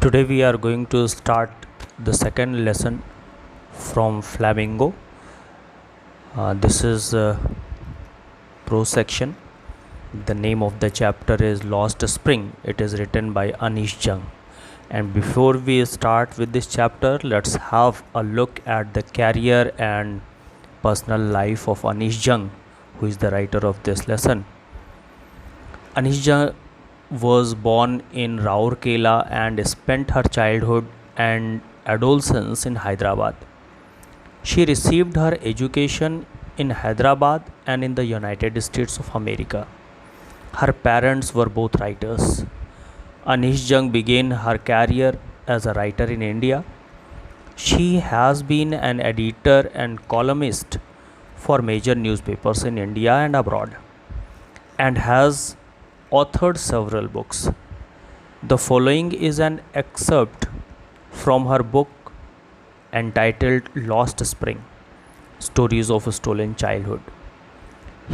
Today we are going to start the second lesson from Flamingo. This is prose section. The name of the chapter is Lost Spring. It is written by Anish Jung. And before we start with this chapter, let's have a look at the career and personal life of Anish Jung, who is the writer of this lesson. Anish Jung was born in Rourkela and spent her childhood and adolescence in Hyderabad. She received her education in Hyderabad and in the United States of America. Her parents were both writers. Anish Jung began her career as a writer in India. She has been an editor and columnist for major newspapers in India and abroad, and has authored several books. The following is an excerpt from her book entitled Lost Spring: Stories of a Stolen Childhood.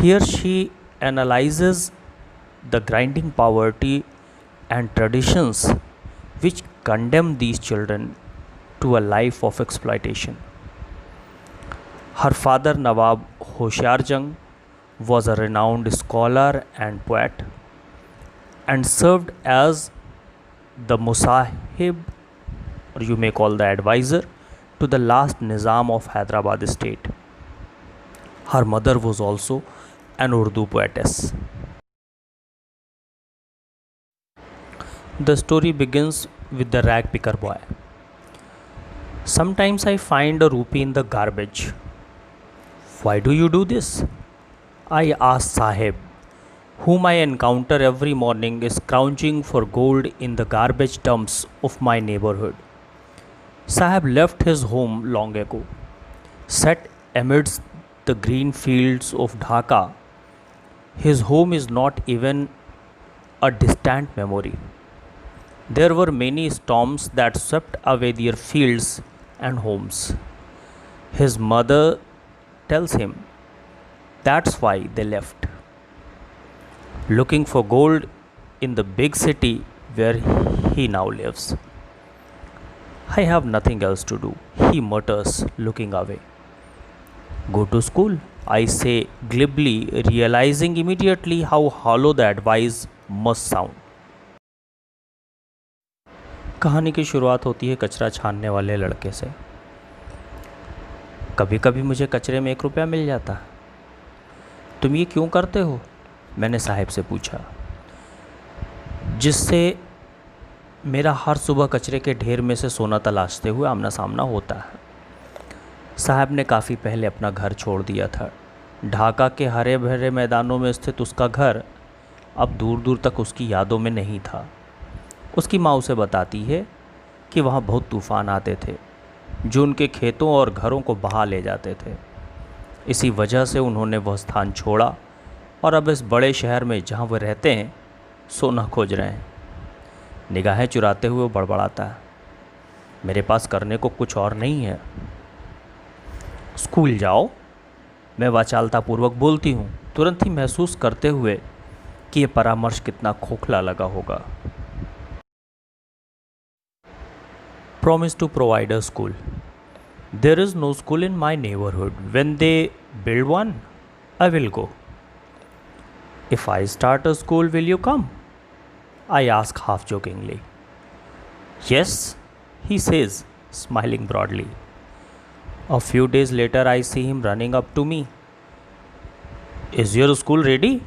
Here she analyzes the grinding poverty and traditions which condemn these children to a life of exploitation. Her father, Nawab Hoshiar Jung, was a renowned scholar and poet, and served as the Musahib, or you may call the advisor, to the last Nizam of Hyderabad state. Her mother was also an Urdu poetess. The story begins with the rag picker boy. Sometimes I find a rupee in the garbage. Why do you do this? I asked Sahib, whom I encounter every morning scrounging for gold in the garbage dumps of my neighborhood. Sahib left his home long ago, set amidst the green fields of Dhaka. His home is not even a distant memory. There were many storms that swept away their fields and homes. His mother tells him that's why they left, looking for gold in the big city where he now lives. I have nothing else to do, he mutters, looking away. Go to school, I say glibly, realizing immediately how hollow the advice must sound. कहानी की शुरुआत होती है कचरा छानने वाले लड़के से। कभी कभी मुझे कचरे में 1 रुपया मिल जाता। तुम ये क्यों करते हो? मैंने साहिब से पूछा, जिससे मेरा हर सुबह कचरे के ढेर में से सोना तलाशते हुए आमना सामना होता है। साहब ने काफ़ी पहले अपना घर छोड़ दिया था। ढाका के हरे भरे मैदानों में स्थित उसका घर अब दूर दूर तक उसकी यादों में नहीं था। उसकी माँ उसे बताती है कि वहाँ बहुत तूफ़ान आते थे जो उनके खेतों और घरों को बहा ले जाते थे। इसी वजह से उन्होंने वह स्थान छोड़ा और अब इस बड़े शहर में जहाँ वह रहते हैं सोना खोज रहे हैं। निगाहें चुराते हुए वो बड़बड़ाता है, मेरे पास करने को कुछ और नहीं है। स्कूल जाओ, मैं वाचालतापूर्वक बोलती हूँ, तुरंत ही महसूस करते हुए कि ये परामर्श कितना खोखला लगा होगा। Promise to provide a school. There is no school in my neighborhood. When they build one, I will go. If I start a school, will you come? I ask half jokingly. Yes, he says, smiling broadly. A few days later, I see him running up to me. Is your school ready?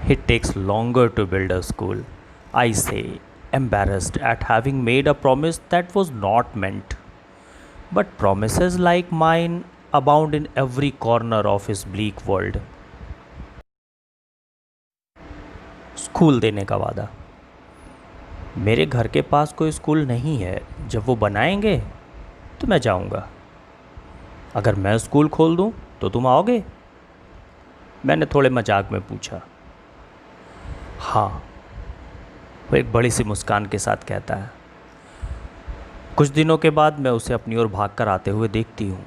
It takes longer to build a school, I say, embarrassed at having made a promise that was not meant. But promises like mine abound in every corner of his bleak world. School देने का वादा। मेरे घर के पास कोई school नहीं है। जब वो बनाएंगे तो मैं जाऊंगा। अगर मैं स्कूल खोल दूं तो तुम आओगे? मैंने थोड़े मजाक में पूछा। हाँ, वो एक बड़ी सी मुस्कान के साथ कहता है। कुछ दिनों के बाद मैं उसे अपनी ओर भाग कर आते हुए देखती हूँ।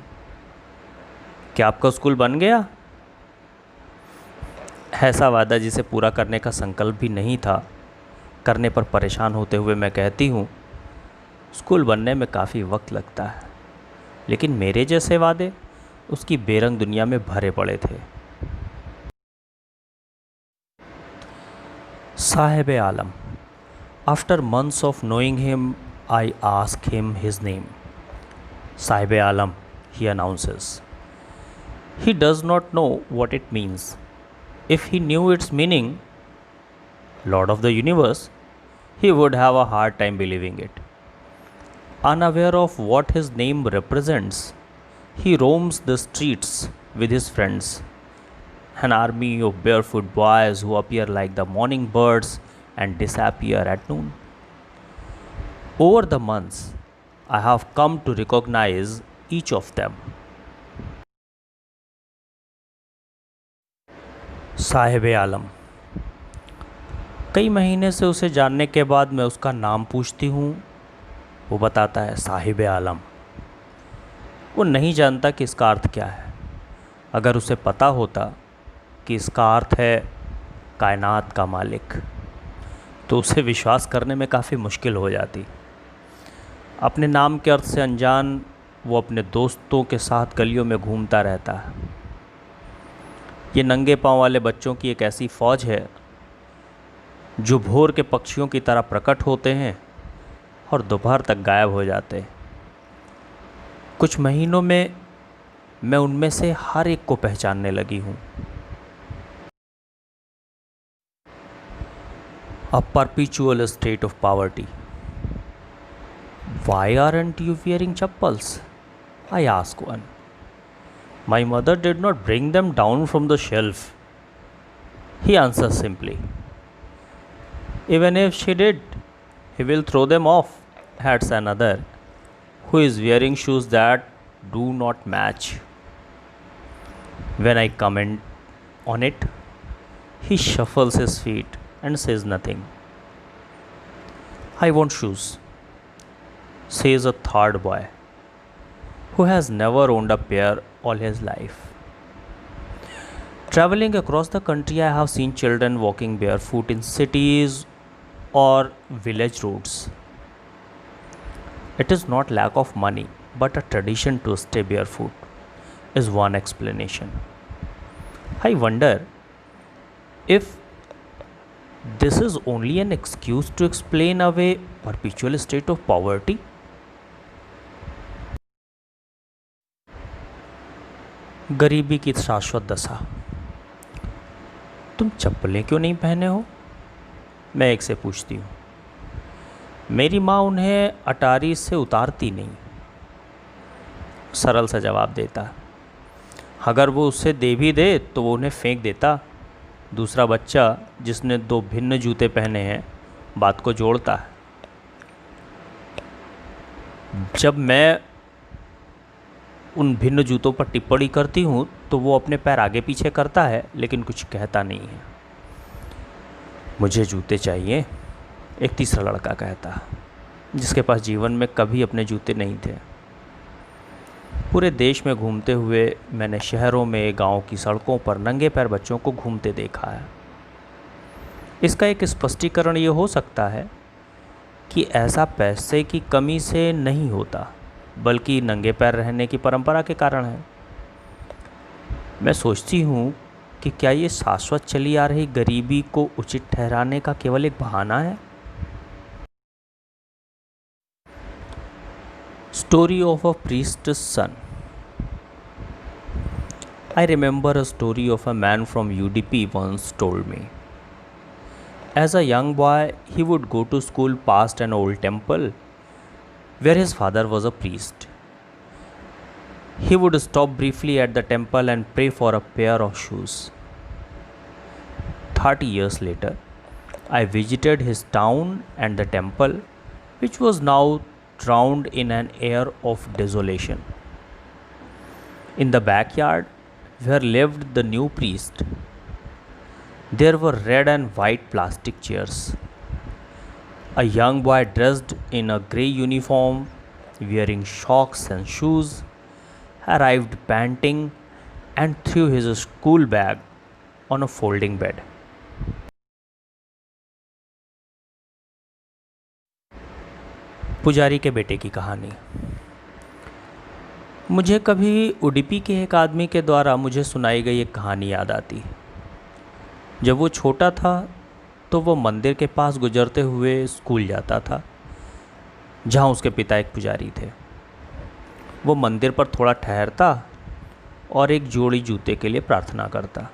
क्या आपका स्कूल बन गया? ऐसा वादा जिसे पूरा करने का संकल्प भी नहीं था, करने पर परेशान होते हुए मैं कहती हूँ, स्कूल बनने में काफ़ी वक्त लगता है, लेकिन मेरे जैसे वादे उसकी बेरंग दुनिया में भरे पड़े थे। साहिब आलम। After months of knowing him, I ask him his name. Sahib Alam, he announces. He does not know what it means. If he knew its meaning, Lord of the Universe, he would have a hard time believing it. Unaware of what his name represents, he roams the streets with his friends, an army of barefoot boys who appear like the morning birds and disappear at noon. Over the months, I have come to recognize each of them. Sahib आलम। कई महीने से उसे जानने के बाद मैं उसका नाम पूछती हूँ, वो बताता है साहिब आलम। वो नहीं जानता कि इसका अर्थ क्या है। अगर उसे पता होता कि इसका अर्थ है कायनात का मालिक, तो उसे विश्वास करने में काफ़ी मुश्किल हो जाती। अपने नाम के अर्थ से अनजान वो अपने दोस्तों के साथ गलियों में घूमता रहता है। ये नंगे पांव वाले बच्चों की एक ऐसी फ़ौज है जो भोर के पक्षियों की तरह प्रकट होते हैं और दोपहर तक गायब हो जाते हैं। कुछ महीनों में मैं उनमें से हर एक को पहचानने लगी हूँ। A perpetual state of poverty. Why aren't you wearing chappals? I ask one. My mother did not bring them down from the shelf. He answers simply. Even if she did, he will throw them off, adds another, who is wearing shoes that do not match. When I comment on it, he shuffles his feet and says nothing. I want shoes, says a third boy, who has never owned a pair all his life. Traveling across the country, I have seen children walking barefoot in cities or village roads. It is not lack of money, but a tradition to stay barefoot, is one explanation. I wonder if this is only an excuse to explain away perpetual state of poverty. गरीबी की शाश्वत दशा। तुम चप्पलें क्यों नहीं पहने हो? मैं एक से पूछती हूँ। मेरी माँ उन्हें अटारी से उतारती नहीं, सरल सा जवाब देता। अगर वो उससे दे भी दे तो वो उन्हें फेंक देता। दूसरा बच्चा जिसने दो भिन्न जूते पहने हैं बात को जोड़ता है। जब मैं उन भिन्न जूतों पर टिप्पणी करती हूँ तो वो अपने पैर आगे पीछे करता है, लेकिन कुछ कहता नहीं है। मुझे जूते चाहिए, एक तीसरा लड़का कहता, जिसके पास जीवन में कभी अपने जूते नहीं थे। पूरे देश में घूमते हुए मैंने शहरों में, गांव की सड़कों पर नंगे पैर बच्चों को घूमते देखा है। इसका एक स्पष्टीकरण ये हो सकता है कि ऐसा पैसे की कमी से नहीं होता, बल्कि नंगे पैर रहने की परंपरा के कारण है। मैं सोचती हूँ कि क्या ये शाश्वत चली आ रही गरीबी को उचित ठहराने का केवल एक बहाना है। Story of a priest's son. I remember a story of a man from UDP once told me. As a young boy, he would go to school past an old temple where his father was a priest. He would stop briefly at the temple and pray for a pair of shoes. 30 years later, I visited his town and the temple, which was now drowned in an air of desolation. In the backyard where lived the new priest, there were red and white plastic chairs. A young boy dressed in a grey uniform, wearing socks and shoes, arrived panting and threw his school bag on a folding bed. पुजारी के बेटे की कहानी। मुझे कभी उडुपी के एक आदमी के द्वारा मुझे सुनाई गई एक कहानी याद आती। जब वो छोटा था तो वो मंदिर के पास गुजरते हुए स्कूल जाता था, जहाँ उसके पिता एक पुजारी थे। वो मंदिर पर थोड़ा ठहरता और एक जोड़ी जूते के लिए प्रार्थना करता।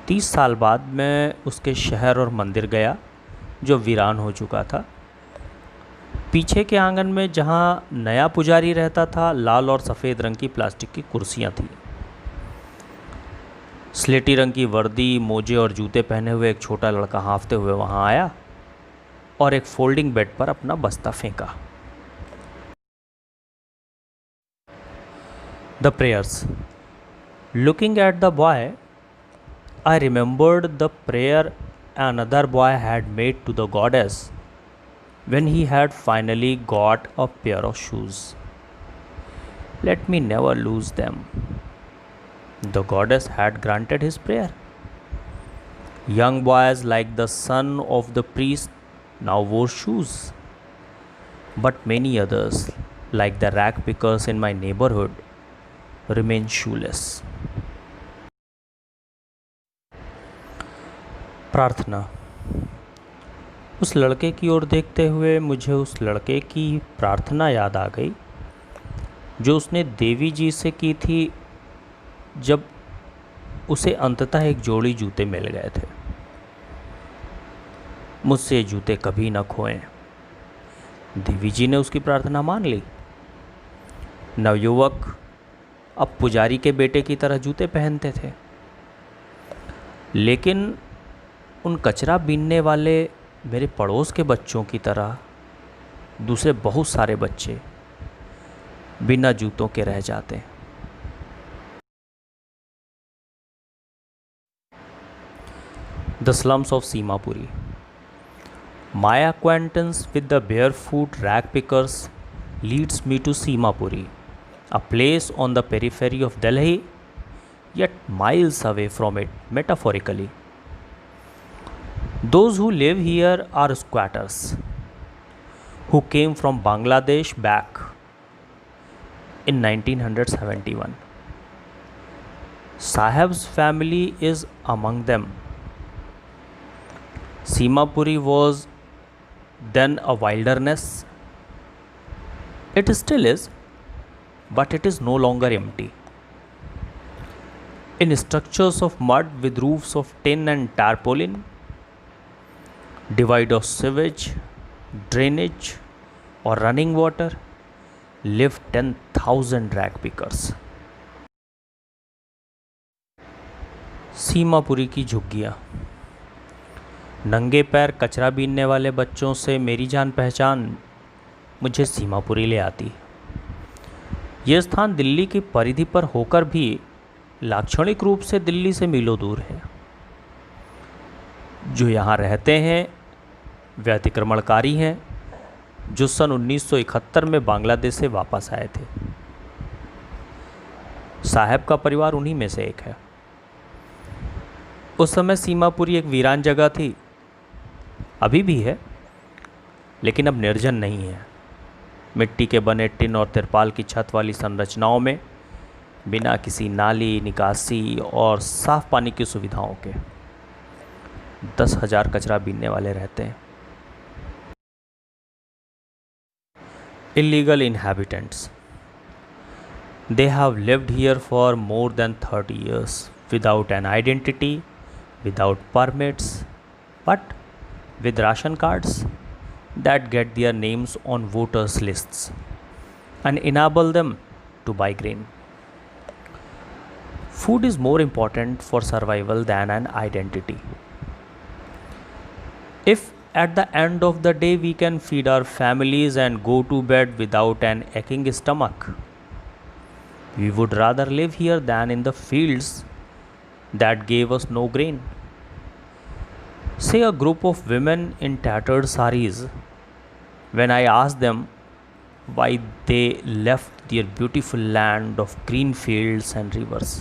30 साल बाद मैं उसके शहर और मंदिर गया, जो वीरान हो चुका था। पीछे के आंगन में जहाँ नया पुजारी रहता था, लाल और सफ़ेद रंग की प्लास्टिक की कुर्सियाँ थीं। स्लेटी रंग की वर्दी, मोजे और जूते पहने हुए एक छोटा लड़का हाँफते हुए वहाँ आया और एक फोल्डिंग बेड पर अपना बस्ता फेंका। The prayers. Looking at the boy, I remembered the prayer another boy had made to the goddess when he had finally got a pair of shoes. Let me never lose them. The goddess had granted his prayer. Young boys like the son of the priest now wore shoes, but many others, like the rag pickers in my neighborhood, remain shoeless. प्रार्थना। उस लड़के की ओर देखते हुए मुझे उस लड़के की प्रार्थना याद आ गई जो उसने देवी जी से की थी जब उसे अंततः एक जोड़ी जूते मिल गए थे। मुझसे ये जूते कभी न खोएं। देवी जी ने उसकी प्रार्थना मान ली। नवयुवक अब पुजारी के बेटे की तरह जूते पहनते थे, लेकिन उन कचरा बीनने वाले मेरे पड़ोस के बच्चों की तरह दूसरे बहुत सारे बच्चे बिना जूतों के रह जाते। The slums of Seemapuri. My acquaintance with the barefoot rag pickers leads me to Simapuri, a place on the periphery of Delhi, yet miles away from it metaphorically. Those who live here are squatters who came from Bangladesh back in 1971. Saheb's family is among them. Simapuri was then a wilderness. It still is, but it is no longer empty. In structures of mud with roofs of tin and tarpaulin, divide of sewage, drainage or running water, live 10,000 rag pickers. Seemapuri की झुग्गियाँ। नंगे पैर कचरा बीनने वाले बच्चों से मेरी जान पहचान मुझे सीमापुरी ले आती। यह स्थान दिल्ली की परिधि पर होकर भी लाक्षणिक रूप से दिल्ली से मीलों दूर है। जो यहाँ रहते हैं वे अतिक्रमणकारी हैं जो सन 1971 में बांग्लादेश से वापस आए थे। साहब का परिवार उन्हीं में से एक है। उस समय सीमापुरी एक वीरान जगह थी, अभी भी है, लेकिन अब निर्जन नहीं है। मिट्टी के बने टिन और तिरपाल की छत वाली संरचनाओं में बिना किसी नाली, निकासी और साफ पानी की सुविधाओं के 10,000 कचरा बीनने वाले रहते हैं। Illegal inhabitants. They have lived here for more than 30 years without an identity, without permits, but with ration cards that get their names on voters' lists and enable them to buy grain. Food is more important for survival than an identity. If at the end of the day we can feed our families and go to bed without an aching stomach, we would rather live here than in the fields that gave us no grain. Say a group of women in tattered saris, when I ask them why they left their beautiful land of green fields and rivers.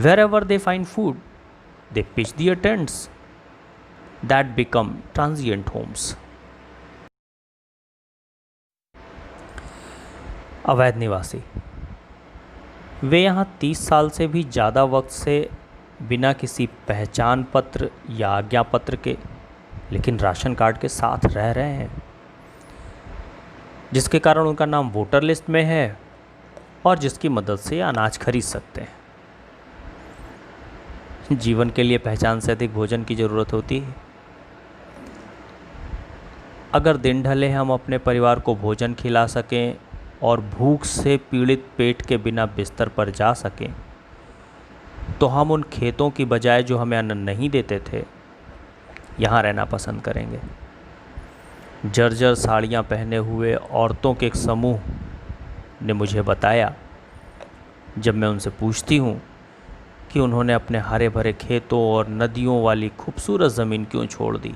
Wherever they find food, they pitch their tents that become transient homes. अवैध निवासी। वे यहाँ 30 साल से भी ज़्यादा वक्त से बिना किसी पहचान पत्र या आज्ञा पत्र के, लेकिन राशन कार्ड के साथ रह रहे हैं, जिसके कारण उनका नाम वोटर लिस्ट में है और जिसकी मदद से अनाज खरीद सकते हैं। जीवन के लिए पहचान से अधिक भोजन की ज़रूरत होती है। अगर दिन ढले हम अपने परिवार को भोजन खिला सकें और भूख से पीड़ित पेट के बिना बिस्तर पर जा सकें, तो हम उन खेतों की बजाय जो हमें अन्न नहीं देते थे, यहाँ रहना पसंद करेंगे। जर्जर साड़ियाँ पहने हुए औरतों के एक समूह ने मुझे बताया, जब मैं उनसे पूछती हूँ कि उन्होंने अपने हरे भरे खेतों और नदियों वाली खूबसूरत ज़मीन क्यों छोड़ दी।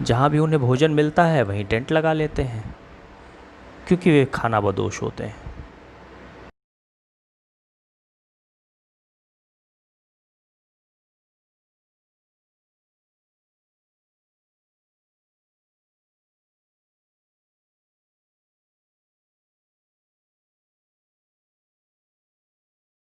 जहाँ भी उन्हें भोजन मिलता है वहीं टेंट लगा लेते हैं, क्योंकि वे खाना बदोश होते हैं।